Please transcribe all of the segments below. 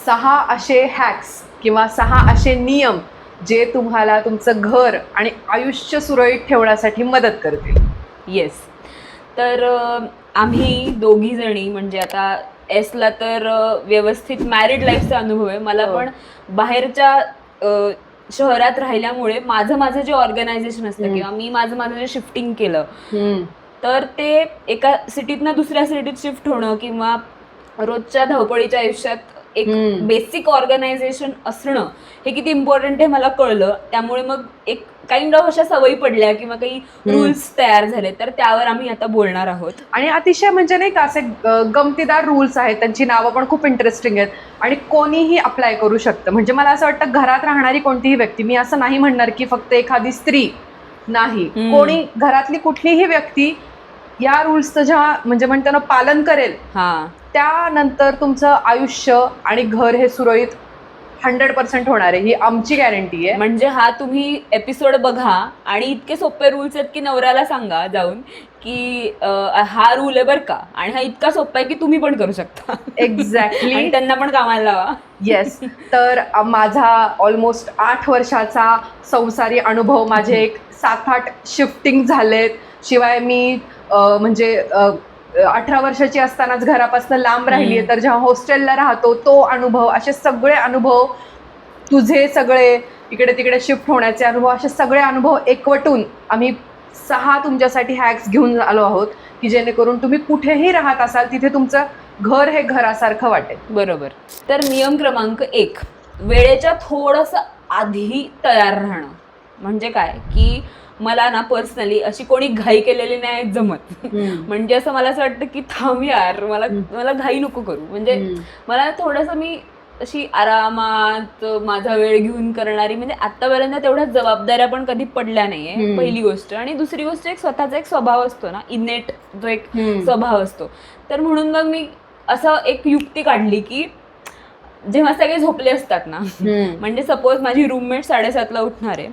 6 असे हॅक्स किंवा 6 असे नियम जे तुम्हाला तुमचं घर आणि आयुष्य सुरळीत ठेवण्यासाठी मदत करतील. येस. तर आम्ही दोघी जणी म्हणजे आता एसला तर व्यवस्थित मॅरिड लाईफचा अनुभव आहे. मला पण बाहेरच्या शहरात राहिल्यामुळे माझं जे ऑर्गनायझेशन असतं किंवा मी माझं जे शिफ्टिंग केलं, तर ते एका सिटीतनं दुसऱ्या सिटीत शिफ्ट होणं किंवा रोजच्या धावपळीच्या आयुष्यात एक बेसिक ऑर्गनायझेशन असणं हे किती इम्पॉर्टंट आहे मला कळलं. त्यामुळे मग एक काइंड ऑफ अशा सवयी पडल्या किंवा काही रूल्स तयार झाले, तर त्यावर आम्ही आता बोलणार आहोत. आणि अतिशय म्हणजे नाही का असे गमतीदार रूल्स आहेत, त्यांची नावं पण खूप इंटरेस्टिंग आहेत आणि कोणीही अप्लाय करू शकतं. म्हणजे मला असं वाटतं घरात राहणारी कोणतीही व्यक्ती, मी असं नाही म्हणणार की फक्त एखादी स्त्री नाही, कोणी घरातली कुठलीही व्यक्ती या रूल्सचं जेव्हा म्हणजे म्हणतो ना पालन करेल, त्यानंतर तुमचं आयुष्य आणि घर हे सुरळीत 100% होणार आहे, ही आमची गॅरंटी आहे. म्हणजे हा तुम्ही एपिसोड बघा आणि इतके सोपे रूल्स आहेत की नवऱ्याला सांगा जाऊन की हा रूल आहे बरं का, आणि हा इतका सोपा आहे की तुम्ही पण करू शकता. एक्झॅक्टली. आणि त्यांना पण कामाला लावा. येस. तर माझा ऑलमोस्ट 8 वर्षाचा संसारी अनुभव, माझे एक 7-8 शिफ्टिंग झालेत. शिवाय मी म्हणजे 18 वर्षाची असतानाच घरापासून लांब राहिली आहे, तर जेव्हा हॉस्टेलला राहतो तो अनुभव, असे सगळे अनुभव, तुझे सगळे इकडे तिकडे शिफ्ट होण्याचे अनुभव, असे सगळे अनुभव एकवटून आम्ही 6 तुमच्यासाठी हॅक्स घेऊन आलो आहोत की जेणेकरून तुम्ही कुठेही राहत असाल तिथे तुमचं घर हे घरासारखं वाटेल. बरोबर. तर नियम क्रमांक 1, वेळेच्या थोडंसं आधी तयार राहणं. म्हणजे काय की मला ना पर्सनली अशी कोणी घाई केलेली नाही जमत. म्हणजे असं मला असं वाटतं की थांब यार, मला घाई नको करू. म्हणजे मला थोडंसं मी अशी आरामात माझा वेळ घेऊन करणारी, म्हणजे आतापर्यंत तेवढ्या जबाबदाऱ्या पण कधी पडल्या नाहीये, पहिली गोष्ट. आणि दुसरी गोष्ट, एक स्वतःचा एक स्वभाव असतो ना, इनेट जो एक स्वभाव असतो, तर म्हणून मग मी असं एक युक्ती काढली की जेव्हा सगळे झोपले असतात ना, म्हणजे सपोज माझी रूममेट 7:30ला उठणार आहे,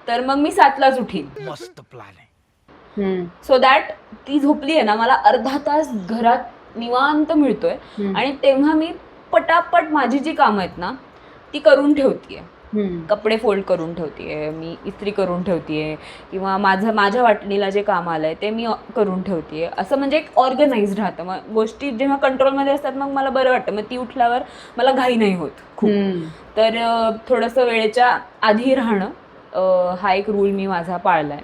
तर मग मी 7लाच उठीन. मस्त प्लॅन आहे. सो दॅट ती झोपली आहे ना, मला अर्धा तास घरात निवांत मिळतोय आणि तेव्हा मी पटापट माझी जी कामं आहेत ना ती करून ठेवतीये. कपडे फोल्ड करून ठेवतीये, मी इस्त्री करून ठेवतीये, किंवा माझ्या वाटणीला जे काम आलंय ते मी करून ठेवतीये. असं म्हणजे एक ऑर्गनाइज राहतं. मग गोष्टी जेव्हा कंट्रोलमध्ये असतात मग मला बरं वाटतं. मग ती उठल्यावर मला घाई नाही होत खूप. तर थोडंसं वेळेच्या आधी राहणं हा एक रूल मी माझा पाळलाय.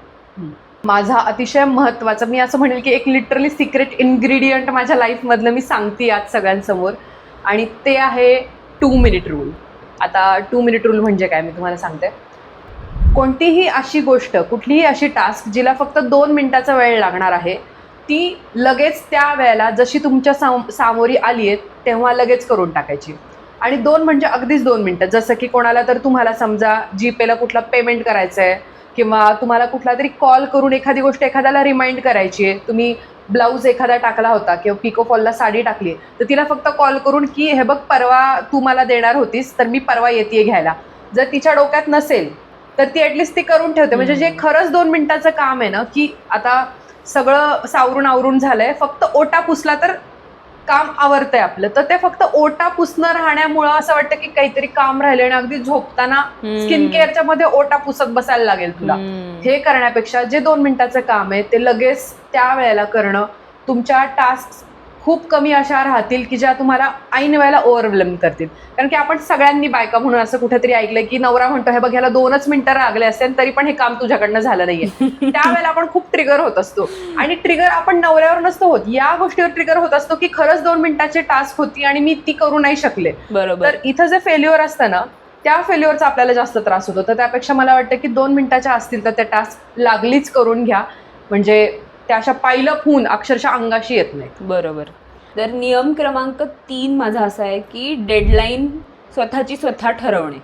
माझा अतिशय महत्त्वाचा, मी असं म्हणेल की एक लिटरली सिक्रेट इन्ग्रेडियंट माझ्या लाईफमधलं मी सांगते आज सगळ्यांसमोर, आणि ते आहे 2 मिनिट रूल. आता 2 मिनिट रूल म्हणजे काय मी तुम्हाला सांगते. कोणतीही अशी गोष्ट, कुठलीही अशी टास्क जिला फक्त 2 मिनिटाचा वेळ लागणार आहे, ती लगेच त्या वेळेला जशी तुमच्या सामोरी आली आहे तेव्हा लगेच करून टाकायची. आणि 2 म्हणजे अगदीच 2 मिनिटं. जसं की कोणाला तर तुम्हाला समजा जीपेला कुठला पेमेंट करायचं आहे, किंवा तुम्हाला कुठला तरी कॉल करून एखादी गोष्ट एखाद्याला रिमाइंड करायची आहे. तुम्ही ब्लाऊज एखादा टाकला होता किंवा पिको फॉलला साडी टाकली, तर तिला फक्त कॉल करून की हे बघ परवा तू मला देणार होतीस तर मी परवा येते घ्यायला. जर तिच्या डोक्यात नसेल तर ती ॲटलिस्ट ती करून ठेवते. म्हणजे जे खरंच 2 मिनिटाचं काम आहे ना, की आता सगळं सावरून आवरून झालंय, फक्त ओटा पुसला तर काम आवरतंय आपलं, तर ते फक्त ओटा पुसणं राहण्यामुळं असं वाटतं की काहीतरी काम राहिलं आणि अगदी झोपताना स्किन केअरच्या मध्ये ओटा पुसत बसायला लागेल तुला. हे करण्यापेक्षा जे 2 मिनिटाचं काम आहे ते लगेच त्या वेळेला करणं. तुमच्या टास्क खूप कमी अशा राहतील की ज्या तुम्हाला ऐन वेळेला ओव्हरवेल्म करतील. कारण की आपण सगळ्यांनी बायका म्हणून असं कुठेतरी ऐकलंय की नवरा म्हणतो हे बघ ह्याला 2च मिनिटं लागले असेल तरी पण हे काम तुझ्याकडनं झालं नाहीये. त्यावेळेला आपण खूप ट्रिगर होत असतो. आणि ट्रिगर आपण नवऱ्यावर नसतो होत, या गोष्टीवर ट्रिगर होत असतो की खरंच 2 मिनिटाची टास्क होती आणि मी ती करू नाही शकले. बरोबर. तर इथं जे फेल्युअर असतं ना, त्या फेल्युअरचा आपल्याला जास्त त्रास होतो. तर त्यापेक्षा मला वाटतं की 2 मिनिटाच्या असतील तर त्या टास्क लागलीच करून घ्या, म्हणजे त्या अशा पाहिलं खून अक्षरशः अंगाशी येत नाही. बरोबर. तर नियम क्रमांक 3 माझा असा आहे की डेडलाईन स्वतःची स्वतः ठरवणे.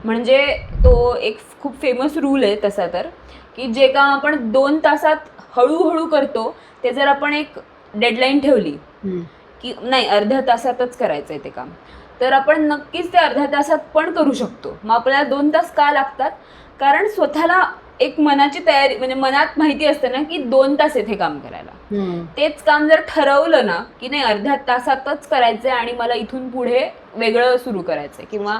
म्हणजे तो एक खूप फेमस रूल आहे तसा तर, की जे काम आपण 2 तासात हळूहळू करतो ते जर आपण एक डेडलाईन ठेवली की नाही अर्ध्या तासातच करायचं आहे ते काम, तर आपण नक्कीच ते अर्ध्या तासात पण करू शकतो. मग आपल्याला 2 तास का लागतात? कारण स्वतःला एक मनाची तयारी, म्हणजे मनात माहिती असते ना की 2 तास इथे काम करायला. तेच काम जर ठरवलं ना की नाही अर्ध्या तासातच करायचंय आणि मला इथून पुढे वेगळं सुरू करायचंय, किंवा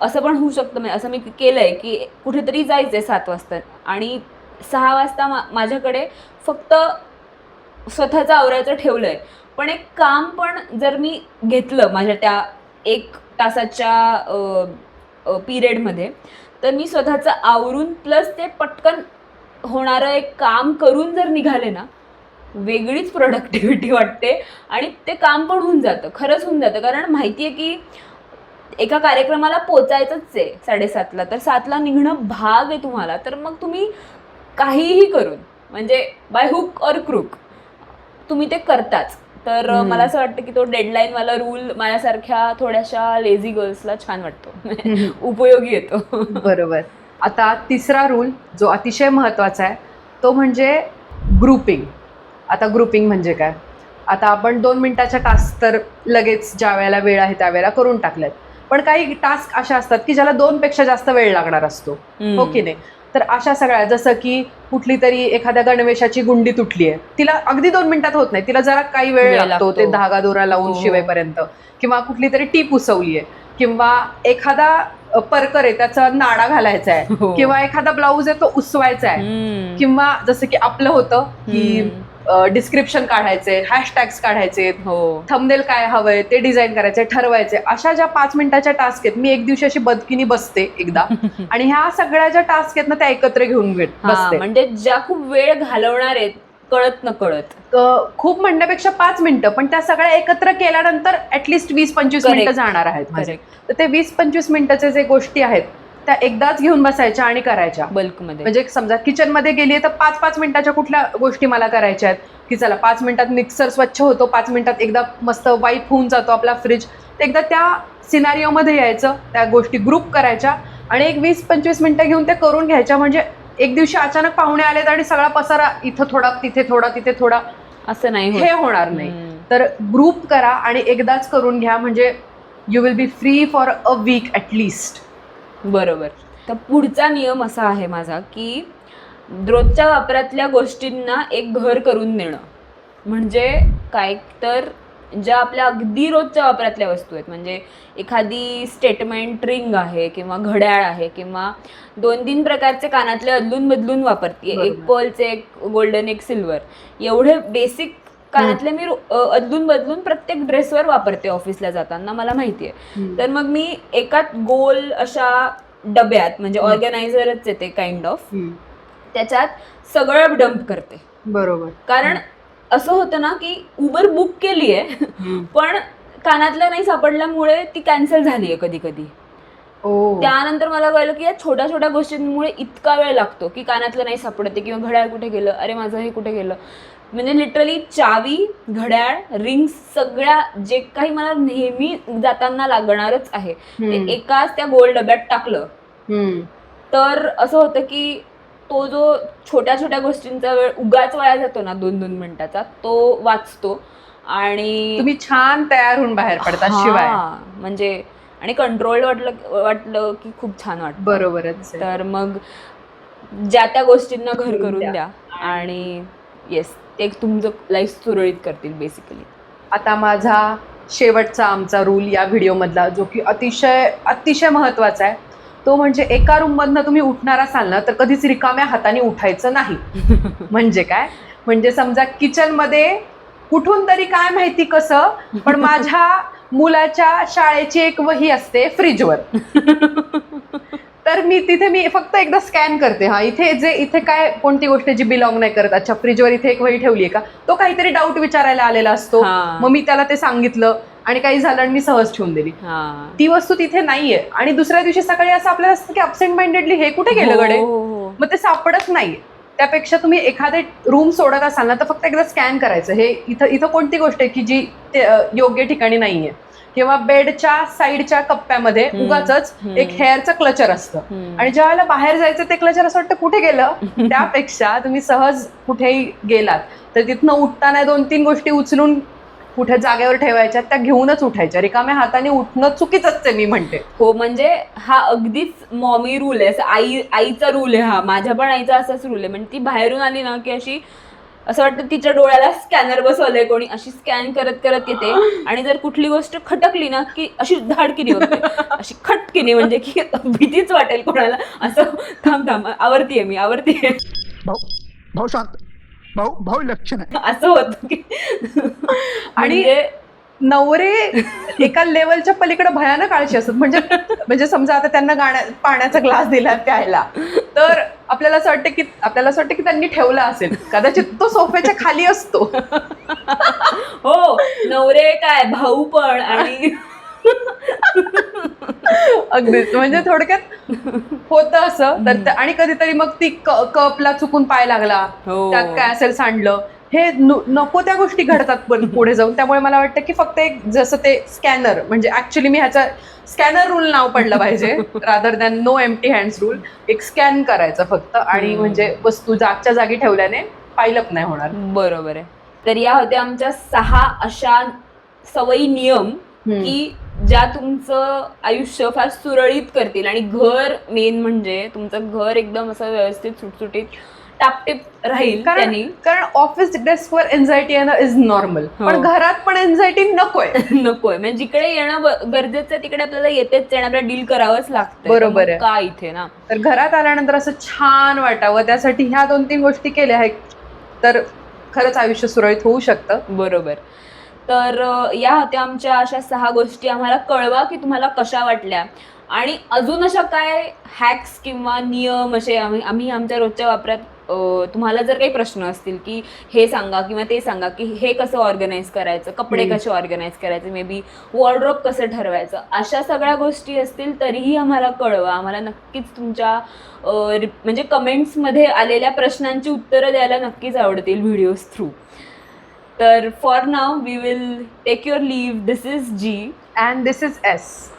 असं पण होऊ शकतं, म्हणजे असं मी केलंय की कुठेतरी जायचंय 7 वाजता आणि 6 वाजता माझ्याकडे फक्त स्वतःचं आवरायचं ठेवलंय, पण एक काम पण जर मी घेतलं माझ्या त्या 1 तासाच्या पिरियडमध्ये, तर मी स्वतःचं आवरून प्लस ते पटकन होणारं एक काम करून जर निघाले ना, वेगळीच प्रोडक्टिव्हिटी वाटते आणि ते काम पण होऊन जातं, खरंच होऊन जातं. कारण माहिती आहे की एका कार्यक्रमाला पोचायचंच आहे 7:30ला, तर 7ला निघणं भाग आहे तुम्हाला, तर मग तुम्ही काहीही करून, म्हणजे बाय हुक और क्रूक तुम्ही ते करताच. तर मला असं वाटतं की तो डेडलाईन वाला रूल माझ्यासारख्या थोड्याशा लेझी गर्ल्सला छान वाटतो, उपयोगी येतो. बरोबर. आता तिसरा रूल जो अतिशय महत्त्वाचा आहे तो म्हणजे ग्रुपिंग. आता ग्रुपिंग म्हणजे काय? आता आपण 2 मिनिटाच्या टास्क तर लगेच ज्या वेळेला वेळ आहे त्यावेळेला करून टाकल्यात, पण काही टास्क अशा असतात की ज्याला 2 पेक्षा जास्त वेळ लागणार असतो, हो की नाही? तर अशा सगळ्या, जसं की कुठली तरी एखाद्या गणवेशाची गुंडी तुटली आहे, तिला अगदी 2 मिनिटात होत नाही, तिला जरा काही वेळ लागतो ते धागा दोरा लावून शिवेपर्यंत. किंवा कुठली तरी टीप उसवली आहे, किंवा एखादा परकर आहे त्याचा नाडा घालायचा आहे, किंवा एखादा ब्लाऊज आहे तो उसवायचा आहे, किंवा जसं की आपलं होतं की डिस्क्रिप्शन काढायचे, हॅशटॅग्स काढायचे, थंबनेल काय हवंय ते डिझाईन करायचे, ठरवायचे. अशा ज्या 5 मिनिटाच्या टास्क आहेत, मी एक दिवशी अशी बदकीनी बसते एकदा आणि ह्या सगळ्या ज्या टास्क आहेत ना त्या एकत्र घेऊन बसते. म्हणजे ज्या खूप वेळ घालवणार आहेत कळत न कळत, खूप म्हणण्यापेक्षा 5 मिनिटं, पण त्या सगळ्या एकत्र केल्यानंतर ऍटलिस्ट 20-25 मिनिटं जाणार आहेत माझे. तर ते 20-25 मिनिटाचे जे गोष्टी आहेत त्या एकदाच घेऊन बसायच्या आणि करायच्या बल्कमध्ये. म्हणजे समजा किचनमध्ये गेली तर 5-5 मिनिटाच्या कुठल्या गोष्टी मला करायच्या आहेत, की चला 5 मिनिटात मिक्सर स्वच्छ होतो, 5 मिनिटात एकदा मस्त वाईप होऊन जातो आपला फ्रीज. एकदा त्या सिनारिओमध्ये यायचं, त्या गोष्टी ग्रुप करायच्या आणि एक 20-25 मिनिटं घेऊन ते करून घ्यायच्या. म्हणजे एक दिवशी अचानक पाहुणे आलेत आणि सगळा पसारा इथं थोडा तिथे थोडा तिथे थोडा, असं नाही, हे होणार नाही. तर ग्रुप करा आणि एकदाच करून घ्या, म्हणजे you will be free for a week at least. बरोबर. तर पुढचा नियम असा आहे माझा की रोजच्या वापरातल्या गोष्टींना एक घर करून देणं. म्हणजे काय, तर ज्या आपल्या अगदी रोजच्या वापरातल्या वस्तू आहेत, म्हणजे एखादी स्टेटमेंट रिंग आहे किंवा घड्याळ आहे किंवा 2-3 प्रकारचे कानातले अदलून बदलून वापरते, एक पर्लचे, एक गोल्डन, एक सिल्वर, एवढे बेसिक कानातले मी अदलून बदलून प्रत्येक ड्रेसवर वापरते ऑफिसला जाताना, मला माहिती आहे. तर मग मी एकाच गोल अशा डब्यात, म्हणजे ऑर्गनायझरच येते काइंड ऑफ, त्याच्यात सगळं डंप करते. बरोबर. कारण असं होतं ना की उबर बुक केली आहे पण कानातलं नाही सापडल्यामुळे ती कॅन्सल झाली आहे कधी कधी. त्यानंतर मला कळलं की या छोट्या छोट्या गोष्टींमुळे इतका वेळ लागतो की कानातलं नाही सापडते किंवा घड्याळ कुठे गेलं, अरे माझं हे कुठे गेलं. म्हणजे लिटरली चावी, घड्याळ, रिंग्स, सगळ्या जे काही मला नेहमी जाताना लागणारच आहे ते एकाच त्या गोल डब्यात टाकलं. तर असं होतं की तो जो छोट्या छोट्या गोष्टींचा वेळ उगाच वाया जातो ना 2-2 मिनिटाचा, तो वाचतो आणि तुम्ही छान तयार होऊन बाहेर पडता. शिवाय म्हणजे आणि कंट्रोल वाटलं की खूप छान वाटतं. बरोबरच. तर मग ज्या त्या गोष्टींना घर करून द्या आणि येस, ते तुमचं लाईफ सुरळीत करतील बेसिकली. आता माझा शेवटचा आमचा रूल या व्हिडिओमधला, जो की अतिशय अतिशय महत्त्वाचा आहे, तो म्हणजे एका रूममधनं तुम्ही उठणार असाल ना तर कधीच रिकाम्या हाताने उठायचं नाही. म्हणजे काय, म्हणजे समजा किचनमध्ये कुठून तरी काय माहिती कसं, पण माझ्या मुलाच्या शाळेची एक वही असते फ्रीजवर, तर मी फक्त एकदा स्कॅन करते, हा इथे काय कोणती गोष्ट जी बिलॉंग नाही करत, अच्छा फ्रीजवर इथे एक वही ठेवली आहे का, तो काहीतरी डाऊट विचारायला आलेला असतो, मग मी त्याला ते सांगितलं आणि काही झालं आणि मी सहज ठेवून दिली. ती वस्तू तिथे नाहीये आणि दुसऱ्या दिवशी सकाळी असं आपल्याला असतं की अब्सेंट माइंडेडली हे कुठे गेलं गडे, मग ते सापडत नाही. त्यापेक्षा तुम्ही एखादे रूम सोडत असाल ना तर फक्त एकदा स्कॅन करायचं, हे इथं कोणती गोष्ट आहे की जी योग्य ठिकाणी नाहीये. किंवा बेडच्या साईडच्या कप्प्यामध्ये उगाच एक हेअरचं क्लचर असतं आणि ज्या वेळेला बाहेर जायचं ते क्लचर असं वाटतं कुठे गेलं. त्यापेक्षा तुम्ही सहज कुठेही गेलात तर तिथनं उठताना 2-3 गोष्टी उचलून कुठे जागेवर ठेवायच्या त्या घेऊनच उठायच्या. रिकाम्या हाताने उठणं चुकीचंच आहे मी म्हणते. हो, म्हणजे हा अगदीच मॉमी रूल आहे, आईचा रूल आहे हा. माझ्या पण आईचा असाच रूल आहे. म्हणजे ती बाहेरून आली ना की अशी असं वाटतं तिच्या डोळ्याला स्कॅनर बसवलंय कोणी, अशी स्कॅन करत करत येते. आणि जर कुठली गोष्ट खटकली ना की अशी धाडकीने बघते, अशी खटकीने, म्हणजे की भीतीच वाटेल कोणाला. असं थांब आवरतीये मी. भाऊ शांत. भाऊ लक्षण आहे. असं होतं की आणि नवरे एका लेवलच्या पलीकडे भयानक आळशी असतात. म्हणजे समजा आता त्यांना पाण्याचा ग्लास दिला प्यायला, तर आपल्याला असं वाटतं की त्यांनी ठेवला असेल, कदाचित तो सोफ्याच्या खाली असतो. हो, नवरे काय, भाऊ पण. आणि अगदीच, म्हणजे थोडक्यात होतं असं. तर आणि कधीतरी मग ती कपला चुकून पाय लागला, हो. त्यात काय असेल सांडलं, हे नको त्या गोष्टी घडतात पुढे जाऊन. त्यामुळे मला वाटतं की फक्त एक जसं ते स्कॅनर, म्हणजे ऍक्च्युली मी ह्याचा स्कॅनर रूल नाव पडलं पाहिजे rather than no empty hands rule. एक स्कॅन करायचं फक्त, आणि म्हणजे वस्तू जागच्या जागी ठेवल्याने पायलप नाही होणार. बरोबर आहे. तर या होत्या आमच्या 6 अशा सवयी, नियम की ज्या तुमचं आयुष्य फार सुरळीत करतील. आणि घर मेन, म्हणजे तुमचं घर एकदम असं व्यवस्थित सुटसुटीत टापटीप राहील त्यांनी. कारण ऑफिस डेस्कवर एन्झायटी येणं इज नॉर्मल, पण घरात पण एन्झायटी नकोय. म्हणजे जिकडे येणं गरजेचं आहे तिकडे आपल्याला येतेच आहे, आपल्याला डील करावंच लागतं. बरोबर आहे. का इथे ना, तर घरात आल्यानंतर असं छान वाटावं, त्यासाठी ह्या 2-3 गोष्टी केल्या आहेत तर खरंच आयुष्य सुरळीत होऊ शकतं. बरोबर. तर या होत्या आमच्या अशा 6 गोष्टी. आम्हाला कळवा की तुम्हाला कशा वाटल्या, आणि अजून अशा काय हॅक्स किंवा नियम असे आम्ही आमच्या रोजच्या वापरात, तुम्हाला जर काही प्रश्न असतील की हे सांगा किंवा ते सांगा की हे कसं ऑर्गनाईज करायचं, कपडे कसे ऑर्गनाईज करायचे, मे बी वॉर्डरोब कसं ठरवायचं, अशा सगळ्या गोष्टी असतील तरीही आम्हाला कळवा. आम्हाला नक्कीच तुमच्या म्हणजे कमेंट्समध्ये आलेल्या प्रश्नांची उत्तरं द्यायला नक्कीच आवडतील व्हिडिओज थ्रू. तर for now we will take your leave. This is G and this is S.